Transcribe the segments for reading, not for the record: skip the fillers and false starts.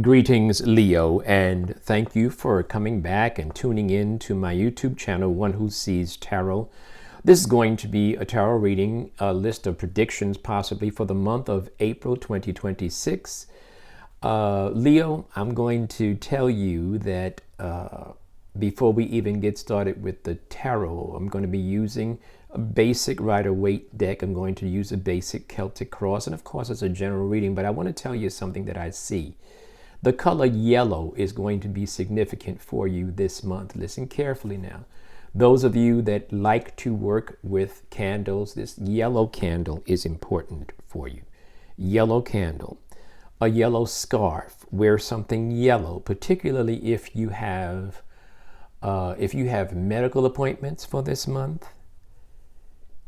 Greetings, Leo, and thank you for coming back and tuning in to my YouTube channel, One Who Sees Tarot. This is going to be a tarot reading, a list of predictions possibly for the month of April 2026. Leo, I'm going to tell you that before we even get started with the tarot, I'm going to be using a basic Rider-Waite deck. I'm going to use a basic Celtic cross, and of course it's a general reading, but I want to tell you something that I see. The color yellow is going to be significant for you this month. Listen carefully now. Those of you that like to work with candles, this yellow candle is important for you. Yellow candle. A yellow scarf. Wear something yellow, particularly if you have medical appointments for this month.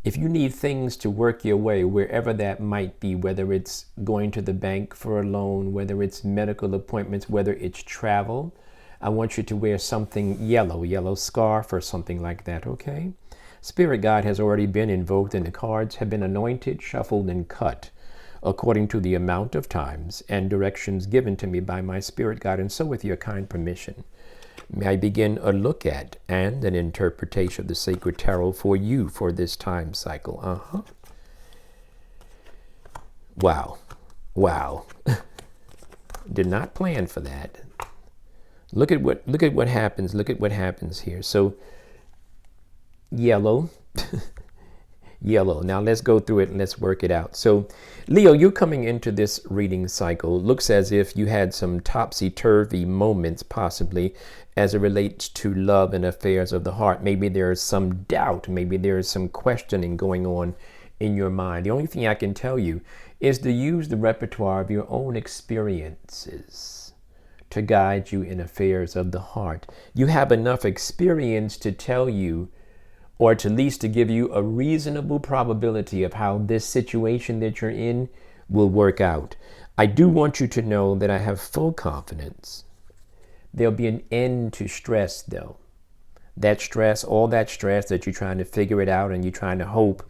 If you need things to work your way, wherever that might be, whether it's going to the bank for a loan, whether it's medical appointments, whether it's travel, I want you to wear something yellow scarf or something like that, okay? Spirit guide has already been invoked and the cards have been anointed, shuffled, and cut according to the amount of times and directions given to me by my spirit guide, and so with your kind permission. May I begin a look at and an interpretation of the sacred tarot for you for this time cycle. Wow. Did not plan for that. Look at what happens. Look at what happens here. So yellow. Yellow. Now let's go through it and let's work it out. So Leo, you're coming into this reading cycle. Looks as if you had some topsy-turvy moments possibly as it relates to love and affairs of the heart. Maybe there's some doubt. Maybe there's some questioning going on in your mind. The only thing I can tell you is to use the repertoire of your own experiences to guide you in affairs of the heart. You have enough experience to tell you, or to at least to give you a reasonable probability of how this situation that you're in will work out. I do want you to know that I have full confidence. There'll be an end to stress though. That stress, all that stress that you're trying to figure it out and you're trying to hope,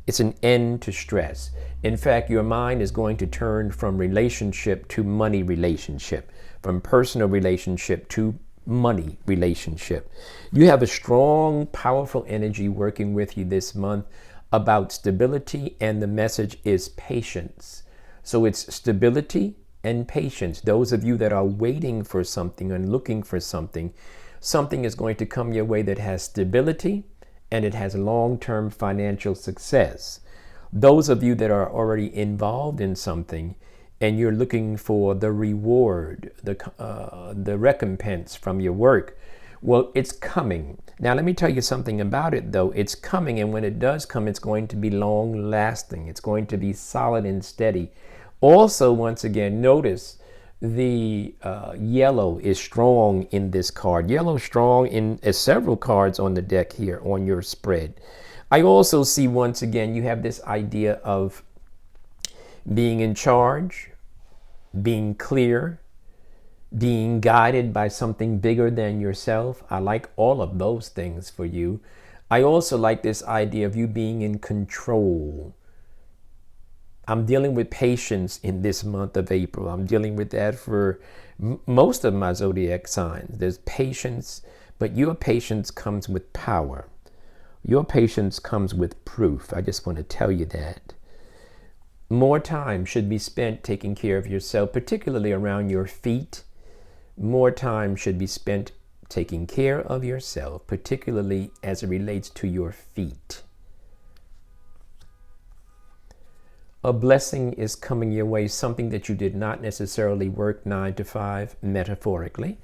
it's an end to stress. In fact, your mind is going to turn from relationship to money relationship, from personal relationship to money relationship. You have a strong, powerful energy working with you this month about stability, and the message is patience. So it's stability and patience. Those of you that are waiting for something and looking for something, something is going to come your way that has stability and it has long-term financial success. Those of you that are already involved in something and you're looking for the reward, the recompense from your work, well, it's coming. Now, let me tell you something about it, though. It's coming, and when it does come, it's going to be long-lasting. It's going to be solid and steady. Also, once again, notice the yellow is strong in this card. Yellow strong in several cards on the deck here on your spread. I also see, once again, you have this idea of being in charge, being clear, being guided by something bigger than yourself. I like all of those things for you. I also like this idea of you being in control. I'm dealing with patience in this month of April. I'm dealing with that for most of my zodiac signs. There's patience, but your patience comes with power. Your patience comes with proof. I just want to tell you that. More time should be spent taking care of yourself, particularly around your feet. More time should be spent taking care of yourself, particularly as it relates to your feet. A blessing is coming your way, something that you did not necessarily work 9 to 5, metaphorically.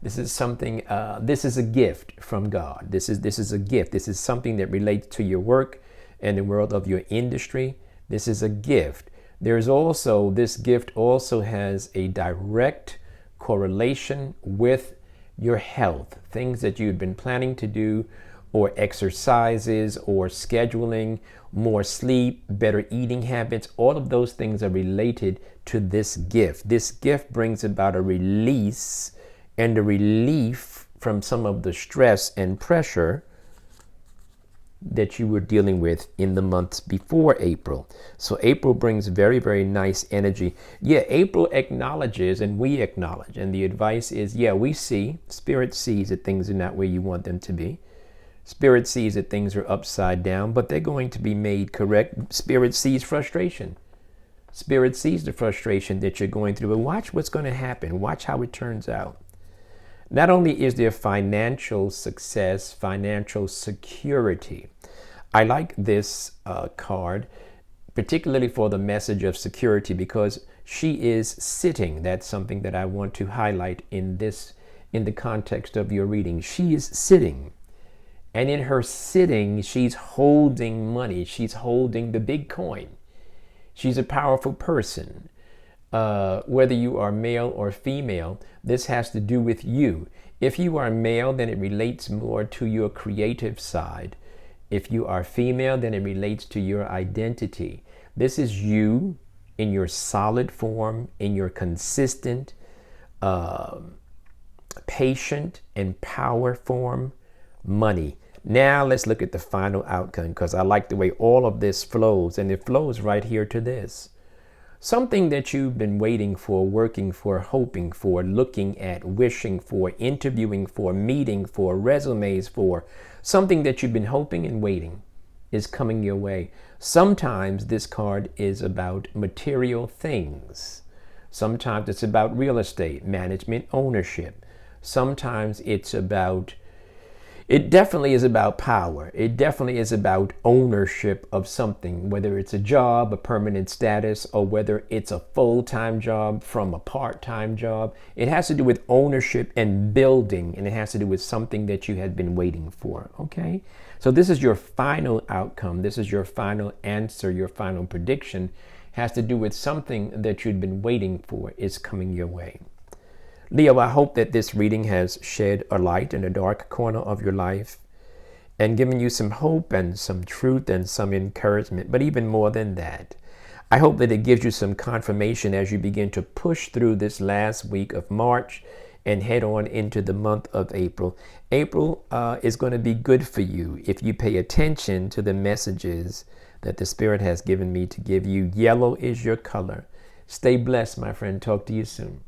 This is something, this is a gift from God. This is a gift. This is something that relates to your work and the world of your industry. This is a gift. There's also, this gift also has a direct correlation with your health, things that you've been planning to do, or exercises, or scheduling, more sleep, better eating habits. All of those things are related to this gift. This gift brings about a release and a relief from some of the stress and pressure that you were dealing with in the months before April. So April brings very, very nice energy. Yeah, April acknowledges and we acknowledge. And the advice is, yeah, we see, Spirit sees that things are not where you want them to be. Spirit sees that things are upside down, but they're going to be made correct. Spirit sees frustration. Spirit sees the frustration that you're going through, but watch what's going to happen. Watch how it turns out. Not only is there financial success, financial security. I like this card, particularly for the message of security, because she is sitting. That's something that I want to highlight in the context of your reading. She is sitting. And in her sitting, she's holding money. She's holding the big coin. She's a powerful person. Whether you are male or female, this has to do with you. If you are male, then it relates more to your creative side. If you are female, then it relates to your identity. This is you in your solid form, in your consistent, patient, and power form, money. Now let's look at the final outcome, because I like the way all of this flows, and it flows right here to this. Something that you've been waiting for, working for, hoping for, looking at, wishing for, interviewing for, meeting for, resumes for, something that you've been hoping and waiting is coming your way. Sometimes this card is about material things. Sometimes it's about real estate, management, ownership. Sometimes it definitely is about power. It definitely is about ownership of something, whether it's a job, a permanent status, or whether it's a full-time job from a part-time job. It has to do with ownership and building, and it has to do with something that you had been waiting for, okay? So this is your final outcome. This is your final answer, your final prediction. It has to do with something that you'd been waiting for is coming your way. Leo, I hope that this reading has shed a light in a dark corner of your life and given you some hope and some truth and some encouragement. But even more than that, I hope that it gives you some confirmation as you begin to push through this last week of March and head on into the month of April. April is going to be good for you if you pay attention to the messages that the Spirit has given me to give you. Yellow is your color. Stay blessed, my friend. Talk to you soon.